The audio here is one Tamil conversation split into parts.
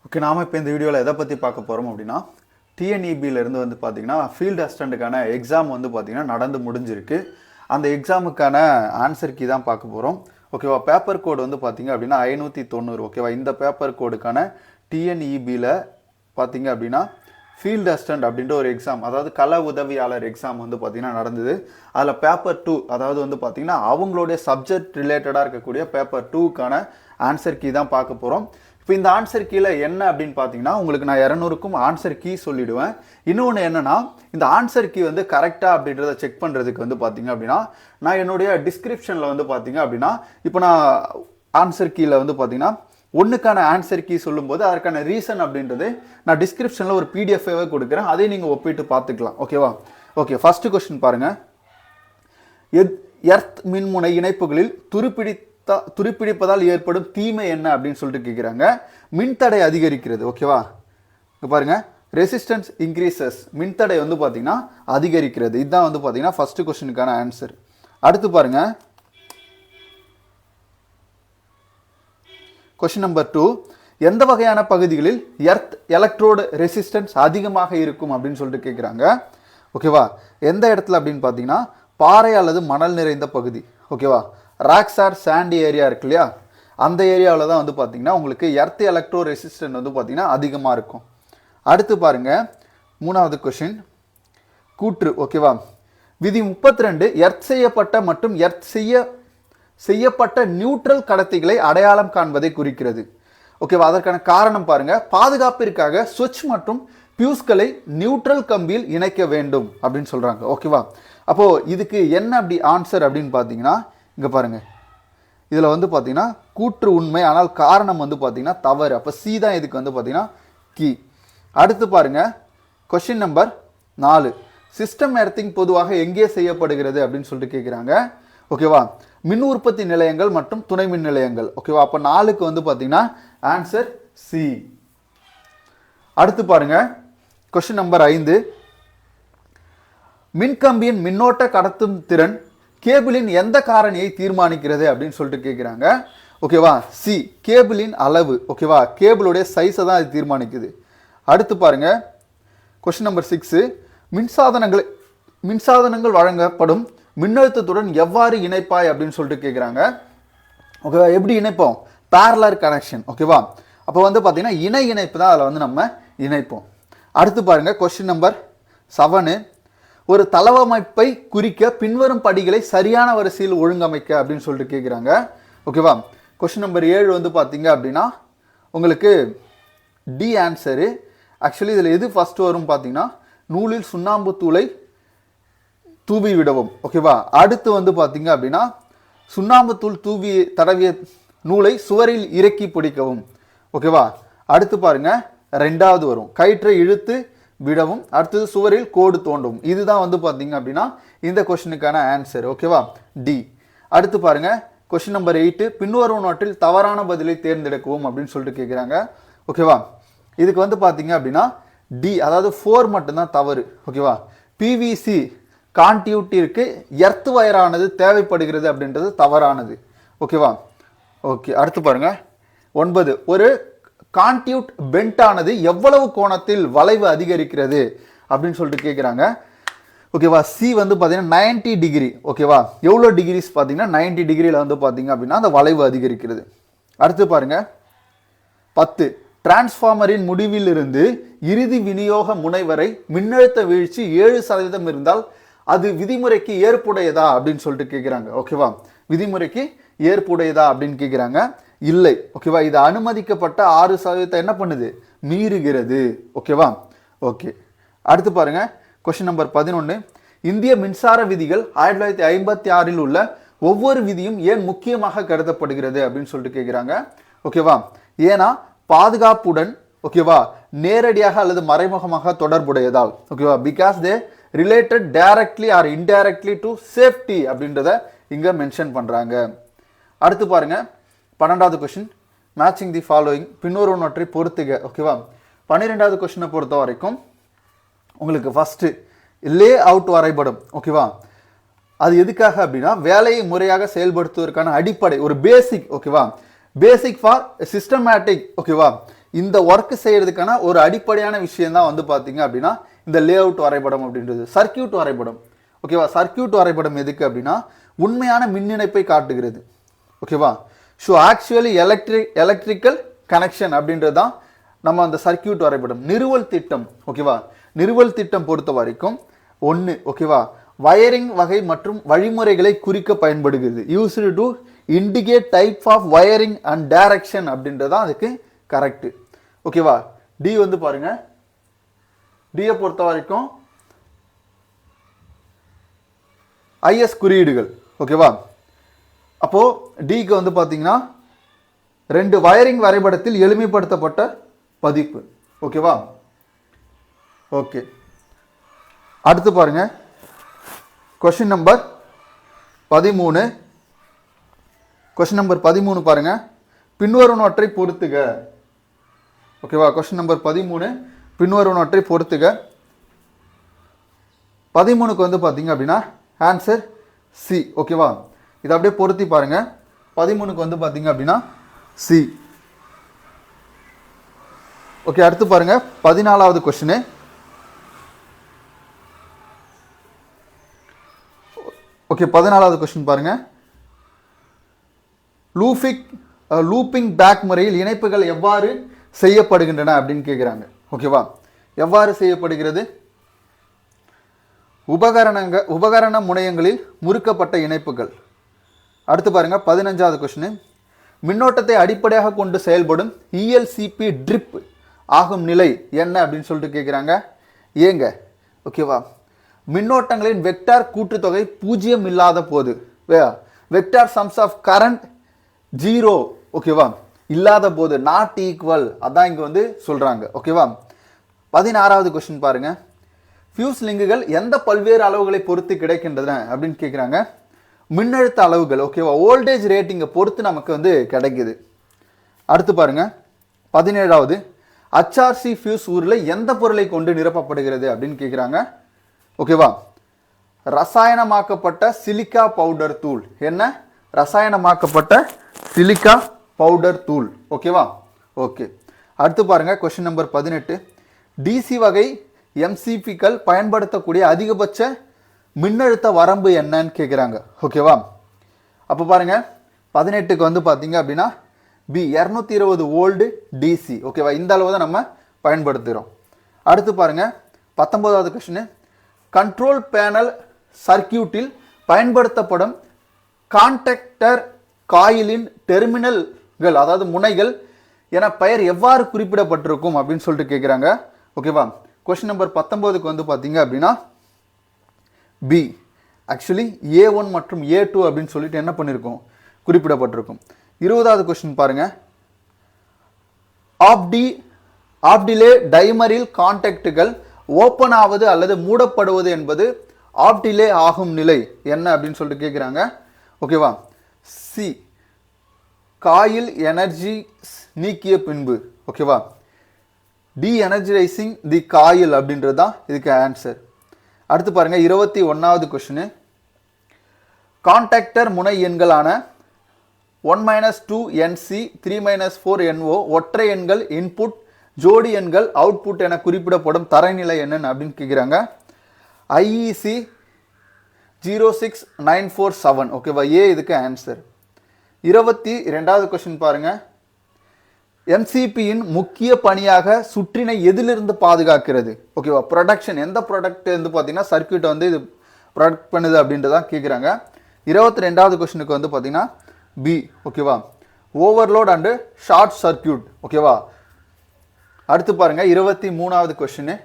ஓகே, நாம இப்போ இந்த வீடியோவில் எதை பற்றி பார்க்க போகிறோம் அப்படின்னா டிஎன்இபியிலேருந்து வந்து பார்த்தீங்கன்னா ஃபீல்டு அசிஸ்டண்ட்டுக்கான எக்ஸாம் வந்து பார்த்தீங்கன்னா நடந்து முடிஞ்சிருக்கு. அந்த எக்ஸாமுக்கான ஆன்சர் கீ தான் பார்க்க போகிறோம். ஓகேவா, பேப்பர் கோடு வந்து பார்த்தீங்க அப்படின்னா 590. ஓகேவா, இந்த பேப்பர் கோடுக்கான டிஎன்இபியில் பார்த்தீங்க அப்படின்னா ஃபீல்டு அசிஸ்டண்ட் அப்படின்ற ஒரு எக்ஸாம், அதாவது கள உதவியாளர் எக்ஸாம் வந்து பார்த்தீங்கன்னா நடந்தது. அதில் பேப்பர் 2, அதாவது வந்து பார்த்தீங்கன்னா அவங்களுடைய சப்ஜெக்ட் ரிலேட்டடாக இருக்கக்கூடிய பேப்பர் 2க்கான ஆன்சர் கீ தான் பார்க்க போகிறோம். இப்போ இந்த ஆன்சர் கீழே என்ன அப்படின்னு பார்த்தீங்கன்னா உங்களுக்கு நான் 200க்கும் ஆன்சர் கீ சொல்லிவிடுவேன். இன்னொன்று என்னென்னா, இந்த ஆன்சர் கீ வந்து கரெக்டாக அப்படின்றத செக் பண்ணுறதுக்கு வந்து பார்த்தீங்க அப்படின்னா நான் என்னுடைய டிஸ்கிரிப்ஷனில் வந்து பார்த்தீங்க அப்படின்னா இப்போ நான் ஆன்சர் கீழே வந்து பார்த்தீங்கன்னா ஒன்றுக்கான ஆன்சர் கீ சொல்லும்போது அதற்கான ரீசன் அப்படின்றது நான் டிஸ்கிரிப்ஷனில் ஒரு பிடிஎஃபாகவே கொடுக்குறேன். அதையும் நீங்கள் ஒப்பிட்டு பார்த்துக்கலாம். ஓகேவா, ஓகே, ஃபர்ஸ்ட் கொஸ்டின் பாருங்கள். எர்த் மின்முனை இணைப்புகளில் துருப்பிடிப்பதால் ஏற்படும் தீமை என்ன அப்படின்னு சொல்லிட்டு கேட்குறாங்க. மின்தடை அதிகரிக்கிறது. ஓகேவா, இங்கே பாருங்கள், ரெசிஸ்டன்ஸ் இன்க்ரீசஸ், மின்தடை வந்து பார்த்தீங்கன்னா அதிகரிக்கிறது. இதுதான் வந்து பார்த்தீங்கன்னா ஃபர்ஸ்ட் கொஸ்டினுக்கான ஆன்சர். அடுத்து பாருங்க, கொஸ்டின் நம்பர் 2, எந்த வகையான பகுதிகளில் எர்த் எலக்ட்ரோடு ரெசிஸ்டன்ஸ் அதிகமாக இருக்கும் அப்படின்னு சொல்லிட்டு கேட்குறாங்க. ஓகேவா, எந்த இடத்துல அப்படின்னு பார்த்தீங்கன்னா பாறை அல்லது மணல் நிறைந்த பகுதி. ஓகேவா, ராக்ஸ் ஆர் சாண்டி ஏரியா இருக்கு இல்லையா, அந்த ஏரியாவில் தான் வந்து பார்த்தீங்கன்னா உங்களுக்கு எர்த் எலக்ட்ரோ ரெசிஸ்டன்ட் வந்து பார்த்தீங்கன்னா அதிகமாக இருக்கும். அடுத்து பாருங்க, 3வது கொஸ்டின் கூற்று. ஓகேவா, விதி 32 எர்த் செய்யப்பட்ட மற்றும் எர்த் செய்யப்பட்ட நியூட்ரல் கடத்திகளை அடையாளம் காண்பதை குறிக்கிறது. ஓகேவா, அதற்கான காரணம் பாருங்க, பாதுகாப்பிற்காக சுவிட்ச் மற்றும் பியூஸ்களை நியூட்ரல் கம்பியில் இணைக்க வேண்டும் அப்படின்னு சொல்றாங்க. ஓகேவா, அப்போ இதுக்கு என்ன அப்படி ஆன்சர் அப்படின்னு பார்த்தீங்கன்னா இங்கே பாருங்க, இதில் வந்து பார்த்தீங்கன்னா கூற்று உண்மை, ஆனால் காரணம் வந்து பார்த்தீங்கன்னா தவறு. அப்போ சி தான் இதுக்கு வந்து பார்த்தீங்கன்னா கீ. அடுத்து பாருங்க, கொஸ்டின் நம்பர் 4, சிஸ்டம் எர்த்திங் பொதுவாக எங்கே செய்யப்படுகிறது அப்படின்னு சொல்லிட்டு கேட்குறாங்க. ஓகேவா, மின் உற்பத்தி நிலையங்கள் மற்றும் துணை மின் நிலையங்கள். ஓகேவா, அப்போ 4க்கு வந்து பார்த்தீங்கன்னா ஆன்சர் சி. அடுத்து பாருங்க, கொஸ்டின் நம்பர் 5, மின்கம்பியின் மின்னோட்ட கடத்தும் திறன் கேபிளின் எந்த காரணியை தீர்மானிக்கிறது அப்படின்னு சொல்லிட்டு கேட்குறாங்க. ஓகேவா, சி, கேபிளின் அளவு. ஓகேவா, கேபிளுடைய சைஸை தான் அது தீர்மானிக்குது. அடுத்து பாருங்க, கொஸ்டின் நம்பர் 6, மின்சாதனங்கள் வழங்கப்படும் மின்னழுத்தத்துடன் எவ்வாறு இணைப்பாய் அப்படின்னு சொல்லிட்டு கேட்குறாங்க. ஓகேவா, எப்படி இணைப்போம்? Parallel connection. ஓகேவா, அப்போ வந்து பார்த்தீங்கன்னா இணை இணைப்பு தான் அதில் வந்து நம்ம இணைப்போம். அடுத்து பாருங்க, கொஸ்டின் நம்பர் 7, ஒரு தளவமைப்பை குறிக்க பின்வரும் படிகளை சரியான வரிசையில் ஒழுங்கமைக்க அப்படின்னு சொல்லிட்டு கேட்குறாங்க. ஓகேவா, கொஸ்டின் நம்பர் 7 வந்து பார்த்தீங்க அப்படின்னா உங்களுக்கு டி ஆன்சரு. ஆக்சுவலி இதில் எது ஃபர்ஸ்ட் வரும் பார்த்தீங்கன்னா நூலில் சுண்ணாம்பு தூளை தூவி விடவும். ஓகேவா, அடுத்து வந்து பார்த்தீங்க அப்படின்னா சுண்ணாம்பு தூள் தூவி தடவிய நூலை சுவரில் இறக்கி பிடிக்கவும். ஓகேவா, அடுத்து பாருங்க 2வது வரும் கயிற்றை இழுத்து விடவும், அடுத்தது சுவரில் கோடு தோண்டவும். இதுதான் வந்து பார்த்தீங்க அப்படின்னா இந்த கொஸ்டினுக்கான ஆன்சர். ஓகேவா, டி. அடுத்து பாருங்க, கொஸ்டின் நம்பர் 8, பின்வரும் நோட்டில் தவறான பதிலை தேர்ந்தெடுக்கவும் அப்படின்னு சொல்லிட்டு கேட்குறாங்க. ஓகேவா, இதுக்கு வந்து பார்த்தீங்க அப்படின்னா டி, அதாவது 4 மட்டும்தான் தவறு. ஓகேவா, பிவிசி கான்டியூட்டிற்கு எர்த் வயரானது தேவைப்படுகிறது அப்படின்றது தவறானது. ஓகேவா, ஓகே. அடுத்து பாருங்க 9, ஒரு கான்டியூட் பெண்ட் ஆனது எவ்வளவு கோணத்தில் வளைவு அதிகரிக்கிறது அப்படின்னு சொல்லிட்டு கேட்குறாங்க. ஓகேவா, சி வந்து பார்த்தீங்கன்னா 90 டிகிரி. ஓகேவா, எவ்வளோ டிகிரிஸ் பார்த்தீங்கன்னா 90 டிகிரியில் வந்து பார்த்தீங்க அப்படின்னா அந்த வளைவு அதிகரிக்கிறது. அடுத்து பாருங்க 10, டிரான்ஸ்ஃபார்மரின் முடிவிலிருந்து இறுதி விநியோக முனை வரை மின்னழுத்த வீழ்ச்சி 7% இருந்தால் அது விதிமுறைக்கு ஏற்புடையதா அப்படின்னு சொல்லிட்டு கேட்குறாங்க. ஓகேவா, விதிமுறைக்கு ஏற்புடையதா அப்படின்னு கேட்குறாங்க. இல்லை. ஓகேவா, இது அனுமதிக்கப்பட்ட 6% என்ன பண்ணுது? மீறுகிறது. ஓகேவா, ஓகே. அடுத்து பாருங்க, கொஸ்டின் நம்பர் 11, இந்திய மின்சார விதிகள் 1956 உள்ள ஒவ்வொரு விதியும் ஏன் முக்கியமாக கருதப்படுகிறது அப்படின்னு சொல்லிட்டு கேட்குறாங்க. ஓகேவா, ஏன்னா பாதுகாப்புடன் ஓகேவா நேரடியாக அல்லது மறைமுகமாக தொடர்புடையதால். ஓகேவா, because they related directly R indirectly to safety அப்படின்றத இங்க மென்ஷன் பண்றாங்க. அடுத்து பாருங்க 12வது கொஸ்டின், மேட்சிங் தி ஃபாலோயிங், பின்வருவனவற்றை பொறுத்துக. ஓகேவா, 12வது கொஸ்டினை பொறுத்த வரைக்கும் உங்களுக்கு ஃபர்ஸ்ட் லே அவுட் வரைபடம். ஓகேவா, அது எதுக்காக அப்படின்னா வேலையை முறையாக செயல்படுத்துவதற்கான அடிப்படை, ஒரு பேசிக். ஓகேவா, பேசிக் ஃபார் சிஸ்டமேட்டிக். ஓகேவா, இந்த ஒர்க் செய்யறதுக்கான ஒரு அடிப்படையான விஷயம் தான் வந்து பார்த்தீங்க அப்படின்னா இந்த லே அவுட் வரைபடம் அப்படின்றது. சர்க்கியூட் வரைபடம், ஓகேவா? சர்க்கியூட் வரைபடம் எதுக்கு அப்படின்னா உண்மையான மின் இணைப்பை காட்டுகிறது, ஓகேவா? ஸோ ஆக்சுவலி எலக்ட்ரிக்கல் கனெக்ஷன் அப்படின்றது தான் நம்ம அந்த சர்க்கியூட் வரைபடம். நிறுவல் திட்டம், ஓகேவா? நிறுவல் திட்டம் பொறுத்த வரைக்கும் ஒன்று, ஓகேவா, வயரிங் வகை மற்றும் வழிமுறைகளை குறிக்க பயன்படுகிறது. Used to indicate type of wiring and direction அப்படின்றது தான் அதுக்கு கரெக்ட், ஓகேவா? டி வந்து பாருங்க, டியை பொறுத்த வரைக்கும் ஐஎஸ் குறியீடுகள், ஓகேவா? அப்போ டிக்கு வந்து பார்த்தீங்கன்னா 2 வயரிங் வரைபடத்தில் எளிமைப்படுத்தப்பட்ட பதிப்பு, ஓகேவா? ஓகே, அடுத்து பாருங்க கொஸ்டின் நம்பர் 13. கொஸ்டின் நம்பர் 13 பாருங்க, பின்வருவனவற்றை பொறுத்துக, ஓகேவா? கொஸ்டின் நம்பர் 13 பின்வருவனவற்றை பொறுத்துக. 13க்கு வந்து பார்த்தீங்க அப்படின்னா ஆன்சர் சி, ஓகேவா? இதை அப்படியே பொருத்தி பாருங்க. 13க்கு வந்து பார்த்தீங்க அப்படின்னா சி. ஓகே, அடுத்து பாருங்க 14வது கொஸ்டின். ஓகே, 14வது கொஸ்டின் பாருங்க. லூப்பிங் பேக் முறையில் இணைப்புகள் எவ்வாறு செய்யப்படுகின்றன அப்படின்னு கேட்குறாங்க, ஓகேவா? எவ்வாறு செய்யப்படுகிறது? உபகரண முனையங்களில் முறுக்கப்பட்ட இணைப்புகள். அடுத்து பாருங்க 15வது கொஸ்டின். மின்னோட்டத்தை அடிப்படையாக கொண்டு செயல்படும் இஎல்சிபி ட்ரிப் ஆகும் நிலை என்ன அப்படின்னு சொல்லிட்டு கேட்குறாங்க. ஏங்க, ஓகேவா? மின்னோட்டங்களின் வெக்டார் கூட்டுத்தொகை 0 இல்லாத போது, வெக்டார் சம்ஸ் ஆஃப் கரண்ட் 0, ஓகேவா, இல்லாத போது, நாட் ஈக்குவல், அதான் இங்க வந்து சொல்றாங்க, ஓகேவா? 16வது கொஸ்டின் பாருங்க. ஃபியூஸ் லிங்குகள் எந்த பல்வேறு அளவுகளை பொறுத்து கிடைக்கின்றன அப்படின்னு கேட்குறாங்க. மின்னழுத்த அளவுகள், ஓகேவா, வோல்டேஜ் ரேட்டிங்கை பொறுத்து நமக்கு வந்து கிடைக்குது. அடுத்து பாருங்க 17வது. HRC ஃபியூஸ் ஊரில் எந்த பொருளை கொண்டு நிரப்பப்படுகிறது அப்படின்னு கேட்குறாங்க, ஓகேவா? ரசாயனமாக்கப்பட்ட சிலிக்கா பவுடர் தூள். என்ன? ரசாயனமாக்கப்பட்ட சிலிக்கா பவுடர் தூள், ஓகேவா? ஓகே, அடுத்து பாருங்க கொஸ்டின் நம்பர் 18. டிசி வகை எம்சிபிக்கள் பயன்படுத்தக்கூடிய அதிகபட்ச மின்னழுத்த வரம்பு என்னன்னு கேட்குறாங்க, ஓகேவா? அப்போ பாருங்க 18க்கு வந்து பார்த்தீங்க அப்படின்னா பி 220 வோல்டு டிசி, ஓகேவா? இந்த அளவு தான் நம்ம பயன்படுத்துகிறோம். அடுத்து பாருங்க 19வது கொஸ்டின். கண்ட்ரோல் பேனல் சர்க்கியூட்டில் பயன்படுத்தப்படும் கான்டக்டர் காயிலின் டெர்மினல்கள், அதாவது முனைகள் என பெயர் எவ்வாறு குறிப்பிடப்பட்டிருக்கும் அப்படின்னு சொல்லிட்டு கேட்குறாங்க, ஓகேவா? கொஸ்டின் நம்பர் 19க்கு வந்து பார்த்தீங்க அப்படின்னா பி ஆக்சுவலி A1 மற்றும் A2 அப்படின்னு சொல்லிட்டு என்ன பண்ணியிருக்கோம், குறிப்பிடப்பட்டிருக்கும். 20வது கொஸ்டின் பாருங்க. ஆப்டிலே டைமரில் கான்டாக்டுகள் ஓப்பன் ஆவது அல்லது மூடப்படுவது என்பது ஆப்டிலே ஆகும் நிலை என்ன அப்படின்னு சொல்லிட்டு கேட்குறாங்க, ஓகேவா? சி காயில் எனர்ஜி நீக்கிய பின்பு, ஓகேவா? டி எனர்ஜைசிங் தி காயில் அப்படின்றது தான் இதுக்கு ஆன்சர். அடுத்து பாருங்க 21வது கொஸ்டின். கான்டாக்டர் முனை எண்களான 1 - 2 NC 3 - 4 NO ஒற்றை எண்கள் இன்புட், ஜோடி எண்கள் அவுட்புட் என குறிப்பிடப்படும் தரைநிலை என்னன்னு அப்படின்னு கேட்குறாங்க. IEC 06947, ஓகேவா? ஏ இதுக்கு ஆன்சர். 22வது கொஸ்டின் பாருங்க. எம்சிபியின் முக்கிய பணியாக சுற்றினை எதிலிருந்து பாதுகாக்கிறது, ஓகேவா? ப்ரொடக்ஷன், எந்த ப்ராடக்ட் வந்து பார்த்தீங்கன்னா சர்க்கியூட்டை வந்து இது ப்ரொடக்ட் பண்ணுது அப்படின்றதான் கேட்குறாங்க. 22வது கொஸ்டினுக்கு வந்து பார்த்தீங்கன்னா பி, ஓகேவா? ஓவர்லோட் அண்டு ஷார்ட் சர்க்கியூட், ஓகேவா? அடுத்து பாருங்க 23வது கொஸ்டின்.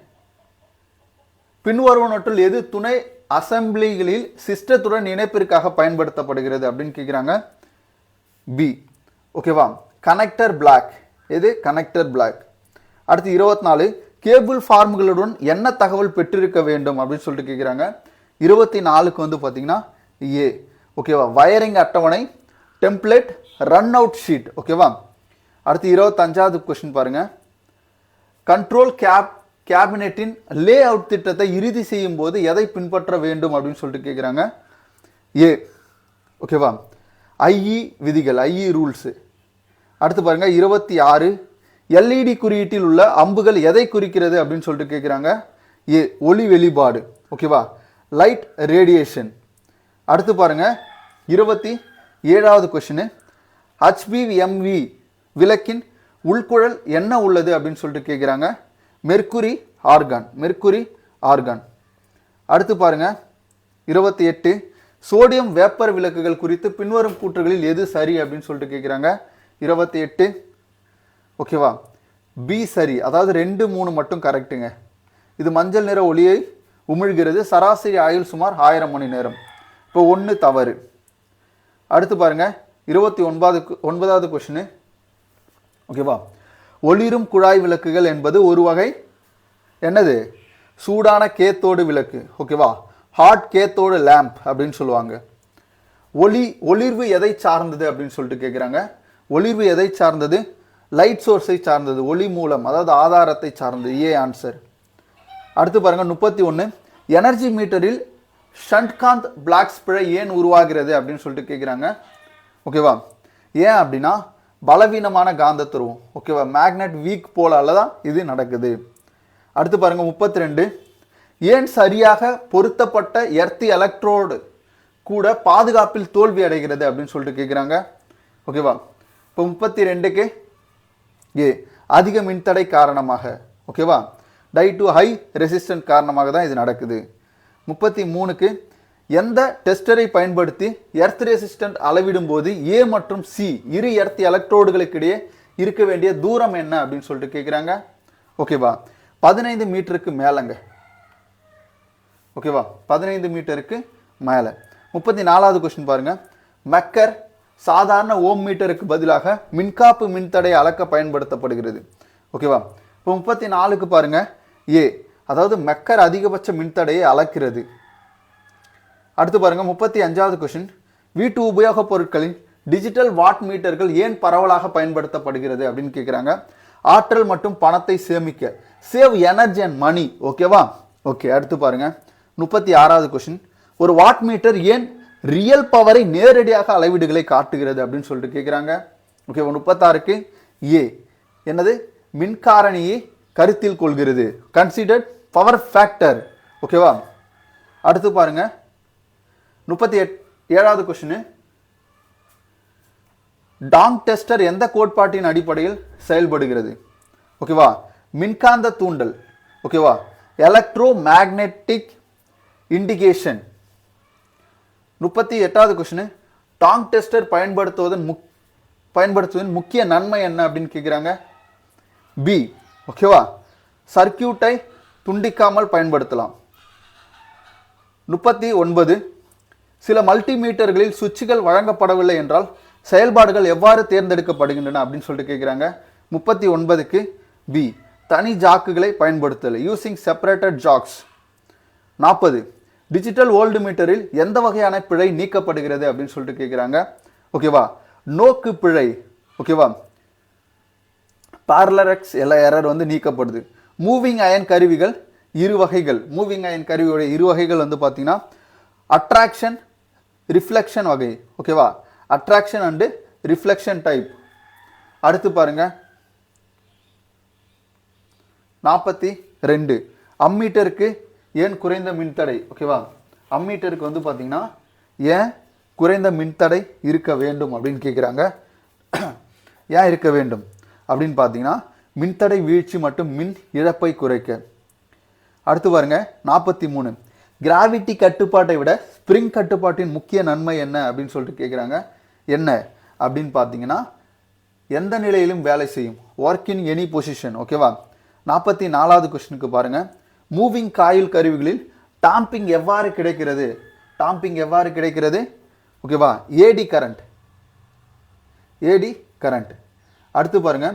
பின்வருவனவற்றுள் எது துணை அசம்பிளிகளில் சிஸ்டத்துடன் இணைப்பிற்காக பயன்படுத்தப்படுகிறது அப்படின்னு கேட்குறாங்க. பி, ஓகேவா? Connector block. எது? Connector block. அடுத்து 24. கேபிள் ஃபார்ம்களுடன் என்ன தகவல் பெற்றிருக்க வேண்டும் அப்படின்னு சொல்லிட்டு கேட்குறாங்க. 24க்கு வந்து பார்த்தீங்கன்னா ஏ, ஓகேவா? வயரிங் அட்டவணை, டெம்ப்ளேட், ரன் அவுட் ஷீட், ஓகேவா? அடுத்து 25வது கொஸ்டின் பாருங்க. கண்ட்ரோல் கேபினெட்டின் லே அவுட் திட்டத்தை இறுதி செய்யும் போது எதை பின்பற்ற வேண்டும் அப்படின்னு சொல்லிட்டு கேட்குறாங்க. ஏ, ஓகேவா? ஐஇ விதிகள், ஐஇ ரூல்ஸு. அடுத்து பாருங்க 26. எல்இடி குறியீட்டில் உள்ள அம்புகள் எதை குறிக்கிறது அப்படின்னு சொல்லிட்டு கேட்குறாங்க. ஏ ஒளி வெளிப்பாடு. ஓகேவா, லைட் ரேடியேஷன். அடுத்து பாருங்க 27வது கொஸ்டின். HBMV விளக்கின் உள்குழல் என்ன உள்ளது அப்படின்னு சொல்லிட்டு கேட்குறாங்க. Mercury argon. அடுத்து பாருங்க 28. சோடியம் வேப்பர் விளக்குகள் குறித்து பின்வரும் கூற்றுகளில் எது சரி அப்படின்னு சொல்லிட்டு கேட்குறாங்க. 28 ஓகேவா, பி சரி, அதாவது 2, 3 மட்டும் கரெக்டுங்க. இது மஞ்சள் நிற ஒளியை உமிழ்கிறது, சராசரி ஆயுள் சுமார் 1000 மணி நேரம். இப்போ 1 தவறு. அடுத்து பாருங்க 29வது கொஸ்டின். ஓகேவா, ஒளிரும் குழாய் விளக்குகள் என்பது ஒரு வகை என்னது, சூடான கேத்தோடு விளக்கு. ஓகேவா, ஹாட் கேத்தோடு லேம்ப் அப்படின்னு சொல்லுவாங்க. ஒளிர்வு எதை சார்ந்தது அப்படின்னு சொல்லிட்டு கேட்குறாங்க. ஒளிர்வு எதை சார்ந்தது, லைட் சோர்ஸை சார்ந்தது, ஒளி மூலம், அதாவது ஆதாரத்தை சார்ந்தது. A answer. அடுத்து பாருங்க 31. எனர்ஜி மீட்டரில் ஷண்ட்காந்த் பிளாக்ஸ் பிழை ஏன் உருவாகிறது அப்படின்னு சொல்லிட்டு கேட்குறாங்க. ஓகேவா, ஏன் அப்படின்னா பலவீனமான காந்த துருவம். ஓகேவா, மேக்னெட் வீக் போலால தான் இது நடக்குது. அடுத்து பாருங்க 32. ஏன் சரியாக பொருத்தப்பட்ட எர்த்தி எலக்ட்ரோடு கூட பாதுகாப்பில் தோல்வி அடைகிறது அப்படின்னு சொல்லிட்டு கேட்குறாங்க. ஓகேவா, இப்போ 32க்கு ஏ அதிக மின்தடை காரணமாக. ஓகேவா, டை டு ஹை ரெசிஸ்டன்ட் காரணமாக தான் இது நடக்குது. 33க்கு எந்த டெஸ்டரை பயன்படுத்தி எர்த் ரெசிஸ்டன்ட் அளவிடும் போது ஏ மற்றும் சி இரு எர்த் எலக்ட்ரோடுகளுக்கு இடையே இருக்க வேண்டிய தூரம் என்ன அப்படின்னு சொல்லிட்டு கேட்குறாங்க. ஓகேவா, 15 மீட்டருக்கு மேலங்க. ஓகேவா, 15 மீட்டருக்கு மேலே. 34வது கொஸ்டின் பாருங்க. மெக்கர் சாதாரண ஓம் மீட்டருக்கு பதிலாக மின்காப்பு மின்தடை அளக்க பயன்படுத்தப்படுகிறது. ஓகேவா, இப்போ 34க்கு பாருங்க ஏ, அதாவது மெக்கர் அதிகபட்ச மின்தடையை அளக்கிறது. அடுத்து பாருங்க 35வது கொஸ்டின். வீட்டு உபயோகப் பொருட்களின் டிஜிட்டல் வாட் மீட்டர்கள் ஏன் பரவலாக பயன்படுத்தப்படுகிறது அப்படின்னு கேட்குறாங்க. ஆற்றல் மற்றும் பணத்தை சேமிக்க, சேவ் எனர்ஜி அண்ட் மணி. ஓகேவா, ஓகே. அடுத்து பாருங்க 36வது கொஸ்டின். ஒரு வாட் மீட்டர் ஏன் ரியல் பவரை நேரடியாக அளவீடுகளை காட்டுகிறது அப்படின்னு சொல்லிட்டு கேட்குறாங்க. ஓகே, 36க்கு ஏ என்னது, மின்காரணியை கருத்தில் கொள்கிறது, கன்சிடர்ட் பவர் ஃபேக்டர். ஓகேவா. அடுத்து பாருங்க 37வது கொஸ்டின். டாங் டெஸ்டர் எந்த கோட்பாட்டின் அடிப்படையில் செயல்படுகிறது? ஓகேவா, மின்காந்த தூண்டல். ஓகேவா, எலக்ட்ரோ மேக்னெட்டிக் இண்டிகேஷன். 38வது கொஸ்டின். டாங் டெஸ்டர் பயன்படுத்துவதன் முக்கிய நன்மை என்ன அப்படின்னு கேட்குறாங்க. பி. ஓகேவா, சர்க்கியூட்டை துண்டிக்காமல் பயன்படுத்தலாம். 39. சில மல்டிமீட்டர்களில் சுவிட்சுகள் வழங்கப்படவில்லை என்றால் செயல்பாடுகள் எவ்வாறு தேர்ந்தெடுக்கப்படுகின்றன அப்படின்னு சொல்லிட்டு கேட்குறாங்க. 39க்கு பி, தனி ஜாக்குகளை பயன்படுத்தல், using separated jacks. 40. Digital volt மீட்டரில் எந்த வகையான பிழை நீக்கப்படுகிறது அப்படின்னு சொல்லிட்டு கேட்குறாங்க. ஓகேவா, நோக்கு பிழை. ஓகேவா, பார்லரக்ஸ் எரர் வந்து நீக்கப்படுது. மூவிங் அயன் கருவிகள் இரு வகைகள். மூவிங் அயன் கருவியோட இரு வகைகள் வந்து பார்த்தீங்கன்னா அட்ராக்ஷன் ரிஃப்ளெக்ஷன் வகை. ஓகேவா, அட்ராக்ஷன் அண்டு ரிஃப்ளெக்ஷன் டைப். அடுத்து பாருங்க 42. அம்மீட்டருக்கு ஏன் குறைந்த மின்தடை? ஓகேவா, அம்மீட்டருக்கு வந்து பார்த்தீங்கன்னா ஏன் குறைந்த மின்தடை இருக்க வேண்டும் அப்படின்னு கேட்குறாங்க. ஏன் இருக்க வேண்டும் அப்படின்னு பார்த்தீங்கன்னா மின்தடை வீழ்ச்சி மற்றும் மின் இழப்பை குறைக்க. அடுத்து பாருங்க 43. கிராவிட்டி கட்டுப்பாட்டை விட ஸ்ப்ரிங் கட்டுப்பாட்டின் முக்கிய நன்மை என்ன அப்படின்னு சொல்லிட்டு கேட்குறாங்க. என்ன அப்படின்னு பார்த்தீங்கன்னா எந்த நிலையிலும் வேலை செய்யும், ஒர்க் இன் எனி பொசிஷன். ஓகேவா. 44வது கொஸ்டினுக்கு பாருங்க. மூவிங் காயில் கருவிகளில் டாம்பிங் எவ்வாறு கிடைக்கிறது? டாம்பிங் எவ்வாறு கிடைக்கிறது? ஓகேவா, ஏடி கரண்ட். அடுத்து பாருங்க,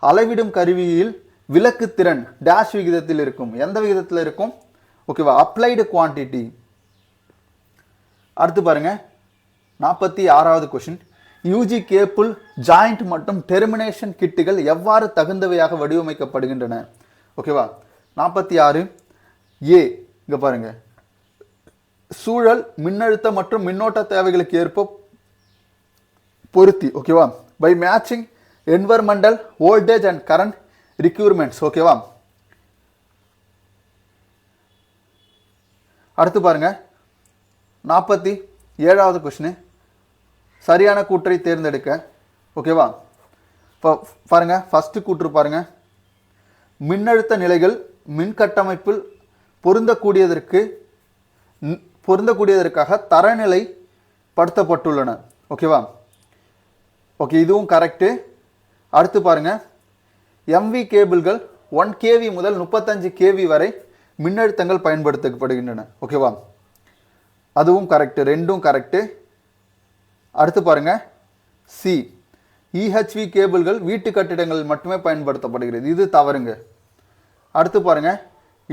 அளவிடும் கருவியில் விளக்கு திறன் டேஷ் விகிதத்தில் இருக்கும். எந்த விகிதத்தில் இருக்கும்? ஓகேவா, அப்ளைடு குவான்டிட்டி. அடுத்து பாருங்க 46வது கொஸ்டின். யூஜி கேபிள் ஜாயிண்ட் மற்றும் டெர்மினேஷன் கிட்டுகள் எவ்வாறு தகுந்தவையாக வடிவமைக்கப்படுகின்றன? ஓகேவா. 46 ஏ, இங்க பாருங்க, சூழல் மின்னழுத்த மற்றும் மின்னோட்ட தேவைகளுக்கு ஏற்ப பொருத்தி. ஓகேவா, by matching environmental voltage and current requirements. ஓகேவா? அடுத்து பாருங்க 47வது கொஸ்டின், சரியான கூற்றை தேர்ந்தெடுக்க. ஓகேவா? இப்போ பாருங்க ஃபர்ஸ்ட் கூற்று பாருங்க, மின்னழுத்த நிலைகள் மின் கட்டமைப்பில் பொருந்தக்கூடியதற்காக தரநிலை படுத்தப்பட்டுள்ளன. ஓகேவா? ஓகே, இதுவும் கரெக்டு. அடுத்து பாருங்க, எம்வி கேபிள்கள் 1 kV முதல் 35 kV வரை மின்னழுத்தங்கள் பயன்படுத்தப்படுகின்றன. ஓகேவா? அதுவும் கரெக்டு, ரெண்டும் கரெக்டு. அடுத்து பாருங்க சி, இஹெச்வி கேபிள்கள் வீட்டு கட்டிடங்கள் மட்டுமே பயன்படுத்தப்படுகிறது. இது தவறுங்க. அடுத்து பாருங்க,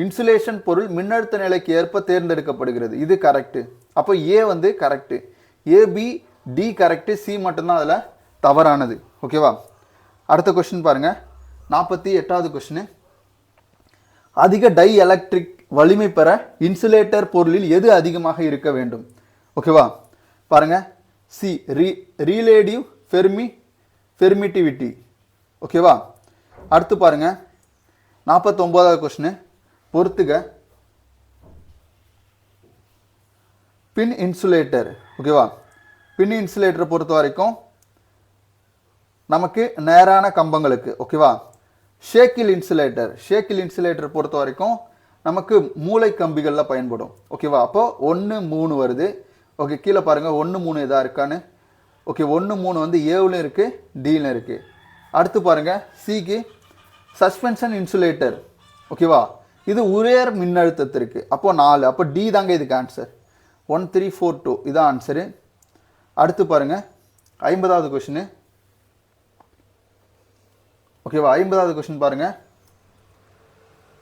இன்சுலேஷன் பொருள் மின்னழுத்த நிலைக்கு ஏற்ப தேர்ந்தெடுக்கப்படுகிறது. இது கரெக்டு. அப்போ ஏ வந்து correct, A B D correct, C மட்டும்தான் அதில் தவறானது. ஓகேவா? அடுத்த கொஸ்டின் பாருங்க 48வது கொஸ்டின், அதிக டை எலக்ட்ரிக் வலிமை பெற இன்சுலேட்டர் பொருளில் எது அதிகமாக இருக்க வேண்டும்? ஓகேவா? பாருங்க சி, ரிலேட்டிவ் பெர்மிட்டிவிட்டி. ஓகேவா? அடுத்து பாருங்க 49வது கொஸ்டின், பொறுத்துக பின் இன்சுலேட்டர். ஓகேவா? பின் இன்சுலேட்டர் பொறுத்த வரைக்கும் நமக்கு நேரான கம்பங்களுக்கு. ஓகேவா? ஷேக்கில் இன்சுலேட்டர் பொறுத்த வரைக்கும் நமக்கு மூளை கம்பிகளில் பயன்படும். ஓகேவா? அப்போ 1 3 வருது. ஓகே, கீழே பாருங்கள் 1 3 எதாக இருக்கான்னு. ஓகே, 1 3 வந்து ஏவுலையும் இருக்குது, டிலையும் இருக்குது. அடுத்து பாருங்கள் சிக்கு சஸ்பென்ஷன் இன்சுலேட்டர். ஓகேவா? இது உயர் மின்னழுத்தத்திற்கு. அப்போ 4, அப்போ டி தாங்க இதுக்கு ஆன்சர். 1 3 4 2 இதான் ஆன்சரு. அடுத்து பாருங்கள் 50வது கொஸ்டின். ஓகேவா? 50வது கொஸ்டின் பாருங்க,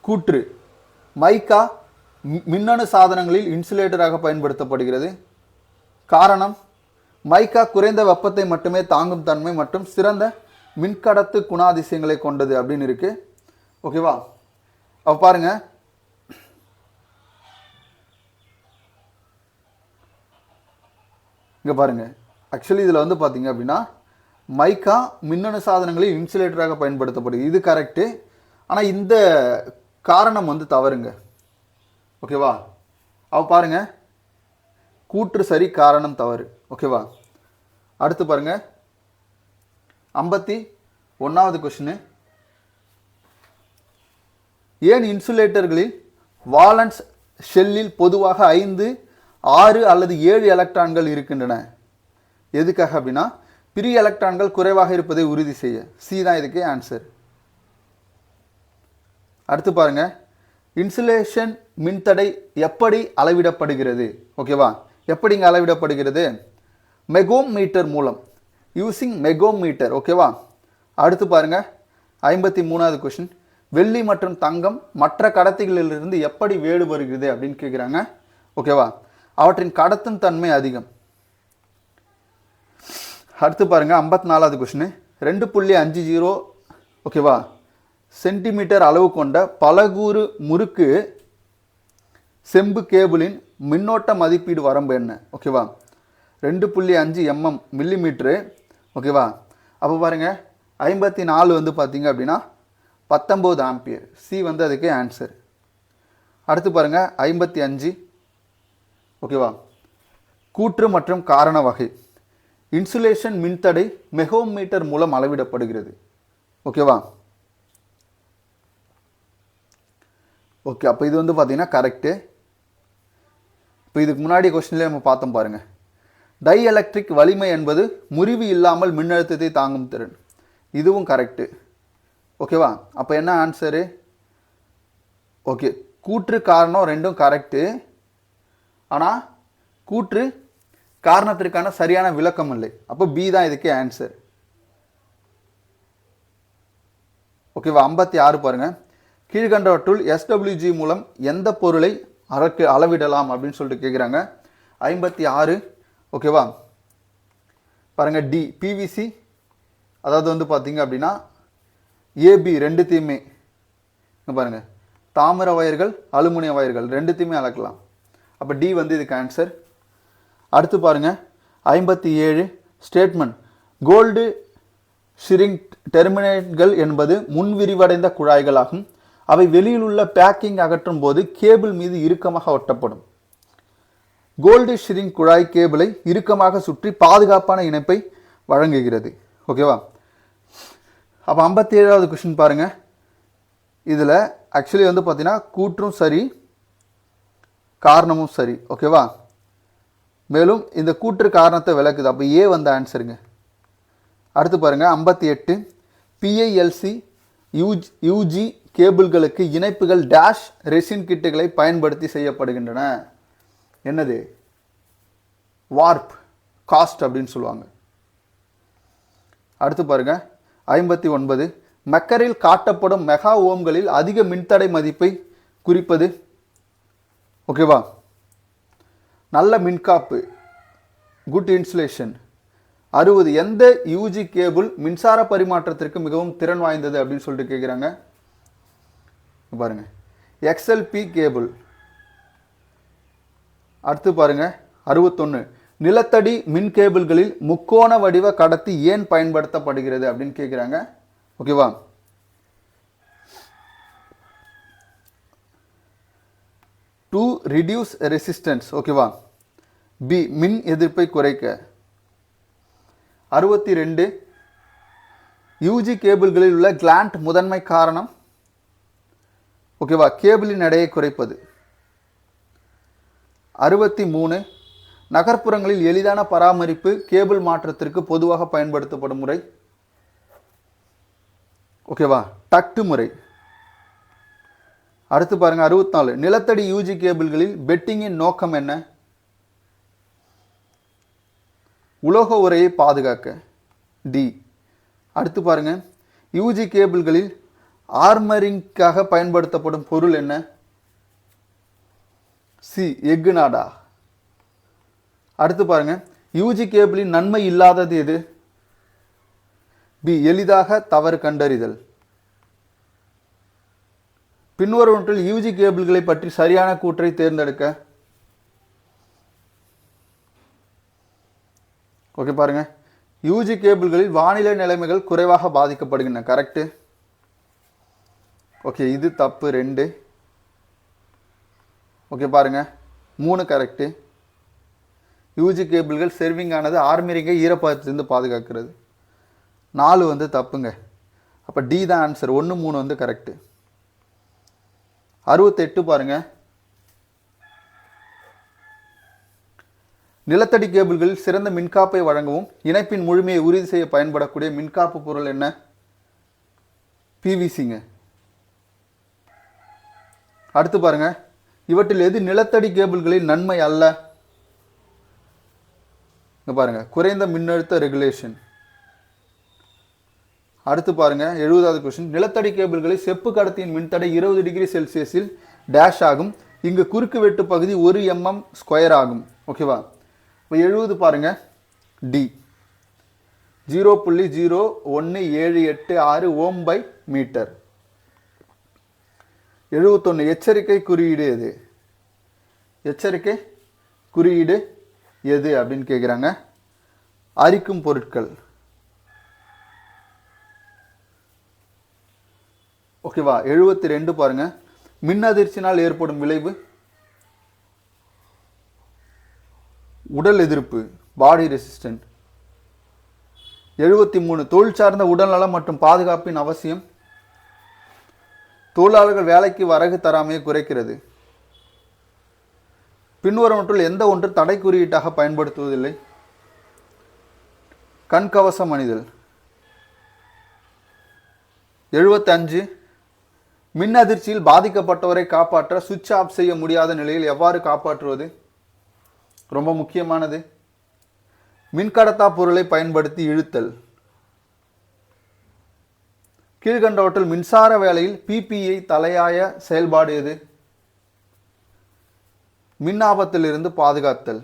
கூற்று மைக்கா மின்னணு சாதனங்களில் இன்சுலேட்டராக பயன்படுத்தப்படுகிறது. காரணம், மைக்கா குறைந்த வெப்பத்தை மட்டுமே தாங்கும் தன்மை மற்றும் சிறந்த மின்கடத்து குணாதிசயங்களை கொண்டது அப்படின்னு இருக்கு. ஓகேவா? அப்போ பாருங்க, இங்க பாருங்க, ஆக்சுவலி இதில் வந்து பார்த்தீங்க அப்படின்னா மைக்கா மின்னணு சாதனங்களில் இன்சுலேட்டராக பயன்படுத்தப்படுது. இது கரெக்டு. ஆனால் இந்த காரணம் வந்து தவறுங்க. ஓகேவா? அவ பாருங்க, கூற்று சரி, காரணம் தவறு. ஓகேவா? அடுத்து பாருங்க 51வது கொஸ்டின், ஏன் இன்சுலேட்டர்களில் வாலன்ஸ் ஷெல்லில் பொதுவாக 5 6 அல்லது 7 எலக்ட்ரான்கள் இருக்கின்றன? எதுக்காக அப்படின்னா பிரி எலக்ட்ரான்கள் குறைவாக இருப்பதை உறுதி செய்ய. சி தான் இதுக்கு ஆன்சர். அடுத்து பாருங்க, இன்சுலேஷன் மின்தடை எப்படி அளவிடப்படுகிறது? ஓகேவா? எப்படிங்க அளவிடப்படுகிறது? மெகோமீட்டர் மூலம், யூசிங் மெகோமீட்டர். ஓகேவா? அடுத்து பாருங்க 53வது கொஸ்டின், வெள்ளி மற்றும் தங்கம் மற்ற கடத்திகளிலிருந்து எப்படி வேறுபடுகிறது அப்படின்னு கேட்குறாங்க. ஓகேவா? அவற்றின் கடத்தும் தன்மை அதிகம். அடுத்து பாருங்க 54வது கொஸ்டின், 2.50 ஓகேவா சென்டிமீட்டர் அளவு கொண்ட பலகூறு முறுக்கு செம்பு கேபிளின் மின்னோட்ட மதிப்பீடு வரம்பு என்ன? ஓகேவா? 2.5 mm மில்லிமீட்ரு. ஓகேவா? அப்போ பாருங்க 54 வந்து பார்த்தீங்க அப்படின்னா 19 ஆம்பியர். சி வந்து அதுக்கு ஆன்சர். அடுத்து பாருங்க 55. ஓகேவா? கூற்று மற்றும் காரண வகை, இன்சுலேஷன் மின்தடை மெகோமீட்டர் மூலம் அளவிடப்படுகிறது. ஓகேவா? ஓகே, அப்போ இது வந்து பார்த்தீங்கன்னா கரெக்டு. இப்போ இதுக்கு முன்னாடி கொஸ்டின்லேயே நம்ம பார்த்தோம் பாருங்க, டை எலக்ட்ரிக் வலிமை என்பது முறிவு இல்லாமல் மின்னழுத்தத்தை தாங்கும் திறன். இதுவும் கரெக்டு. ஓகேவா? அப்போ என்ன ஆன்சரு? ஓகே, கூற்று காரணம் ரெண்டும் கரெக்டு. ஆனால் கூற்று காரணத்திற்கான சரியான விளக்கம் இல்லை. அப்போ பி தான் இதுக்கு ஆன்சர். ஓகேவா? 56 பாருங்க, கீழ்கண்டவற்றுள் எஸ்டபிள்யூஜி மூலம் எந்த பொருளை அளவிடலாம் அப்படின்னு சொல்லிட்டு கேட்குறாங்க. 56. ஓகேவா? பாருங்க டி, பிவிசி, அதாவது வந்து பார்த்தீங்க அப்படின்னா ஏபி ரெண்டுத்தையுமே பாருங்க, தாமிர வயர்கள் அலுமினிய வயர்கள் ரெண்டுத்தையுமே அளக்கலாம். அப்போ டி வந்து இதுக்கு ஆன்சர். அடுத்து பாருங்க 57 ஸ்டேட்மெண்ட், கோல்டு ஷிரிங் டெர்மினேட்கள் என்பது முன் விரிவடைந்த குழாய்களாகும். அவை வெளியில் உள்ள பேக்கிங் அகற்றும் போது கேபிள் மீது இறுக்கமாக ஒட்டப்படும். கோல்டு ஷிரிங் குழாய் கேபிளை இறுக்கமாக சுற்றி பாதுகாப்பான இணைப்பை வழங்குகிறது. ஓகேவா? அப்போ 57வது கொஸ்டின் பாருங்கள். இதில் ஆக்சுவலி வந்து பார்த்தீங்கன்னா கூற்றும் சரி, காரணமும் சரி. ஓகேவா? மேலும் இந்த கூற்று காரணத்தை விளக்குது. அப்போ ஏ வந்த ஆன்சருங்க. அடுத்து பாருங்கள் 58. பிஐஎல்சி யூஜி கேபிள்களுக்கு இணைப்புகள் டேஷ் ரெசின் கிட்டுகளை பயன்படுத்தி செய்யப்படுகின்றன. என்னது? வார்ப் காஸ்ட் அப்படின்னு சொல்லுவாங்க. அடுத்து பாருங்கள் 59. மெக்கரில் காட்டப்படும் மெகா ஓம்களில் அதிக மின்தடை மதிப்பை குறிப்பது. ஓகேவா? நல்ல மின்காப்பு, குட் இன்சுலேஷன். 60. எந்த யூஜி கேபிள் மின்சார பரிமாற்றத்திற்கு மிகவும் திறன் வாய்ந்தது அப்படின்னு சொல்லிட்டு கேட்குறாங்க. பாருங்க எக்ஸ்எல்பி கேபிள். அடுத்து பாருங்க 61. நிலத்தடி மின் கேபிள்களில் முக்கோண வடிவ கடத்தி ஏன் பயன்படுத்தப்படுகிறது அப்படின்னு கேட்குறாங்க. ஓகேவா? To reduce resistance. ஓகேவா? பி மின் எதிர்ப்பை குறைக்க. 62. யூஜி கேபிள்களில் உள்ள கிளாண்ட் முதன்மை காரணம். ஓகேவா? கேபிளின் எடையை குறைப்பது. 63. நகர்ப்புறங்களில் எளிதான பராமரிப்பு கேபிள் மாற்றத்திற்கு பொதுவாக பயன்படுத்தப்படும் முறை. ஓகேவா? டக்டு முறை. அடுத்து பாருங்க 64. நிலத்தடி யூஜி கேபிள்களில் பெட்டிங்கின் நோக்கம் என்ன? உலோக உரையை பாதுகாக்க. டி. அடுத்து பாருங்க யூஜி கேபிள்களில் ஆர்மரிங்காக பயன்படுத்தப்படும் பொருள் என்ன? சி எஃகு நாடா. அடுத்து பாருங்க யூஜி கேபிளின் நன்மை இல்லாதது எது? பி எளிதாக தவறு கண்டறிதல். பின்வருவற்றில் யூஜி கேபிள்களை பற்றி சரியான கூற்றை தேர்ந்தெடுக்க. ஓகே பாருங்க யூஜி கேபிள்களில் வானிலை நிலைமைகள் குறைவாக பாதிக்கப்படுகின்றன. கரெக்டு. ஓகே இது தப்பு 2. ஓகே பாருங்க 3 கரெக்டு. யூஜி கேபிள்கள் செர்விங் ஆனது ஆர்மரிங்கை ஈரப்பதத்திலிருந்து பாதுகாக்கிறது. 4 வந்து தப்புங்க. அப்போ டி தான் ஆன்சர். 1 3 வந்து கரெக்டு. 68 பாருங்க. நிலத்தடி கேபிள்களில் சிறந்த மின்காப்பை வழங்கவும் இணைப்பின் முழுமையை உறுதி செய்ய பயன்படக்கூடிய மின்காப்பு பொருள் என்ன? பிவிசிங்க. அடுத்து பாருங்க இவற்றில் எது நிலத்தடி கேபிள்களில் நன்மை அல்ல? பாருங்க குறைந்த மின்னழுத்த ரெகுலேஷன். அடுத்து பாருங்க 70வது கொஸ்டின். நிலத்தடி கேபிள்களில் செப்பு கடத்தியின் மின்தடை 20 டிகிரி செல்சியஸில் டேஷ் ஆகும். இங்கு குறுக்கு வெட்டு பகுதி 1 mm ஸ்கொயர் ஆகும். ஓகேவா? இப்போ 70 பாருங்க டி 0.01786 ஓம் பை மீட்டர். 71 எச்சரிக்கை குறியீடு எது? எச்சரிக்கை குறியீடு எது அப்படின்னு கேட்குறாங்க. அரிக்கும் பொருட்கள். ஓகேவா? 72 பாருங்க. மின் அதிர்ச்சினால் ஏற்படும் விளைவு. உடல் எதிர்ப்பு, பாடி ரெசிஸ்டன்ட். 73 தொழில் சார்ந்த உடல்நலம் மற்றும் பாதுகாப்பின் அவசியம். தொழிலாளர்கள் வேலைக்கு வரகு தராமையை குறைக்கிறது. பின்வருவற்றுள் எந்த ஒன்று தடை குறியீட்டாக பயன்படுத்துவதில்லை? கண்கவசம் அணிதல். 75 மின் அதிர்ச்சியில் பாதிக்கப்பட்டவரை காப்பாற்ற சுவிட்ச் ஆஃப் செய்ய முடியாத நிலையில் எவ்வாறு காப்பாற்றுவது? ரொம்ப முக்கியமானது. மின்கடத்தா பொருளை பயன்படுத்தி இழுத்தல். கீழ்கண்டவற்றில் மின்சார வேலையில் பிபிஐ தலையாய செயல்பாடு எது? மின் ஆபத்திலிருந்து பாதுகாத்தல்.